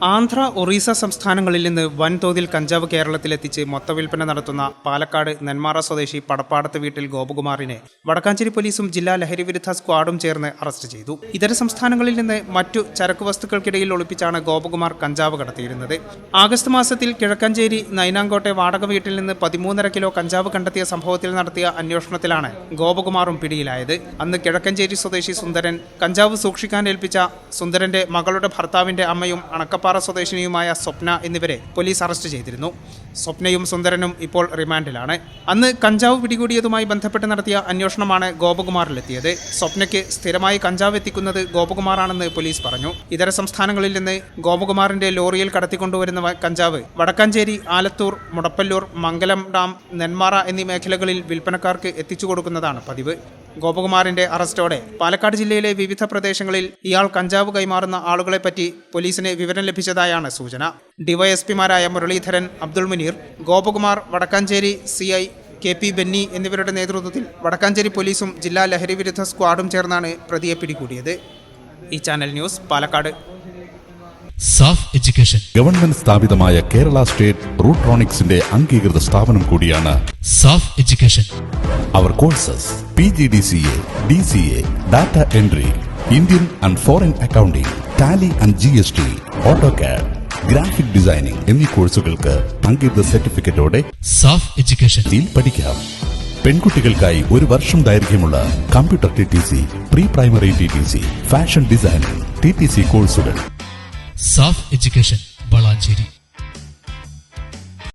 ആന്ധ്ര, ഒറീസ സംസ്ഥാനങ്ങളിൽ നിന്ന് വൻതോതിൽ കഞ്ചാവ് കേരളത്തിലെത്തിച്ച് മൊത്തവിൽപ്പന നടത്തുന്ന പാലക്കാട് നെന്മാറ സ്വദേശി പടപ്പാടത്ത് വീട്ടിൽ ഗോപകുമാറിനെ വടക്കാഞ്ചേരി പോലീസും ജില്ലാ ലഹരിവിരുദ്ധ സ്ക്വാഡും ചേർന്ന് അറസ്റ്റ് ചെയ്തു. ഇതര സംസ്ഥാനങ്ങളിൽ നിന്ന് മറ്റു ചരക്കു വസ്തുക്കൾക്കിടയിൽ ഒളിപ്പിച്ചാണ് ഗോപകുമാർ കഞ്ചാവ് കടത്തിയിരുന്നത്. ആഗസ്റ്റ് മാസത്തിൽ കിഴക്കഞ്ചേരി നൈനാങ്കോട്ടെ വാടക വീട്ടിൽ നിന്ന് 13.5 കിലോ കഞ്ചാവ് കണ്ടെത്തിയ സംഭവത്തിൽ നടത്തിയ അന്വേഷണത്തിലാണ് ഗോപകുമാറും പിടിയിലായത്. അന്ന് കിഴക്കഞ്ചേരി സ്വദേശി സുന്ദരൻ കഞ്ചാവ് സൂക്ഷിക്കാൻ ഏൽപ്പിച്ച സുന്ദരന്റെ മകളുടെ ഭർത്താവിന്റെ അമ്മയും അണക്കപ്പാറ സ്വദേശിനിയുമായ സ്വപ്ന എന്നിവരെ പോലീസ് അറസ്റ്റ് ചെയ്തിരുന്നു. സ്വപ്നയും സുന്ദരനും ഇപ്പോൾ റിമാൻഡിലാണ്. അന്ന് കഞ്ചാവ് പിടികൂടിയതുമായി ബന്ധപ്പെട്ട് നടത്തിയ അന്വേഷണമാണ് ഗോപകുമാറിലെത്തിയത്. സ്വപ്നയ്ക്ക് സ്ഥിരമായി കഞ്ചാവ് എത്തിക്കുന്നത് ഗോപകുമാറാണെന്ന് പോലീസ് പറഞ്ഞു. ഇതര സംസ്ഥാനങ്ങളിൽ നിന്ന് ഗോപകുമാറിന്റെ ലോറിയിൽ കടത്തിക്കൊണ്ടുവരുന്ന കഞ്ചാവ് വടക്കാഞ്ചേരി, ആലത്തൂർ, മുടപ്പല്ലൂർ, മംഗലം ഡാം, നെന്മാറ എന്നീ മേഖലകളിൽ വിൽപ്പനക്കാർക്ക് എത്തിച്ചു കൊടുക്കുന്നതാണ് പതിവ്. ഗോപകുമാറിന്റെ അറസ്റ്റോടെ പാലക്കാട് ജില്ലയിലെ വിവിധ പ്രദേശങ്ങളിൽ ഇയാൾ കഞ്ചാവ് കൈമാറുന്ന ആളുകളെപ്പറ്റി പോലീസിന് വിവരം ലഭിച്ചതായാണ് സൂചന. ഡിവൈഎസ്പിമാരായ മുരളീധരൻ, അബ്ദുൾ മുനീർ, ഗോപകുമാർ, വടക്കാഞ്ചേരി CI KP ബെന്നി എന്നിവരുടെ നേതൃത്വത്തിൽ വടക്കാഞ്ചേരി പോലീസും ജില്ലാ ലഹരിവിരുദ്ധ സ്ക്വാഡും ചേർന്നാണ് പ്രതിയെ പിടികൂടിയത്. ഈ channel news, Palakkad. SAF education government സ്ഥാപിതമായ കേരള സ്റ്റേറ്റ് റൂട്രോണിക്സിന്റെ അംഗീകൃത സ്ഥാപനം കൂടിയാണ് സാഫ് എഡ്യൂക്കേഷൻ. അവർ courses PGDCA, DCA, Data Entry, Indian and Foreign Accounting, Tally and GST, AutoCAD, graphic designing എന്നീ കോഴ്സുകൾക്ക് അംഗീകൃത സർട്ടിഫിക്കറ്റോടെ സാഫ് എഡ്യൂക്കേഷൻ പഠിക്കാം. പെൺകുട്ടികൾക്കായി 1 വർഷം ദൈർഘ്യമുള്ള computer TTC, pre primary TTC, fashion designing TTC കോഴ്സുകൾ. സാഫ് എഡ്യൂക്കേഷൻ, വളാഞ്ചേരി.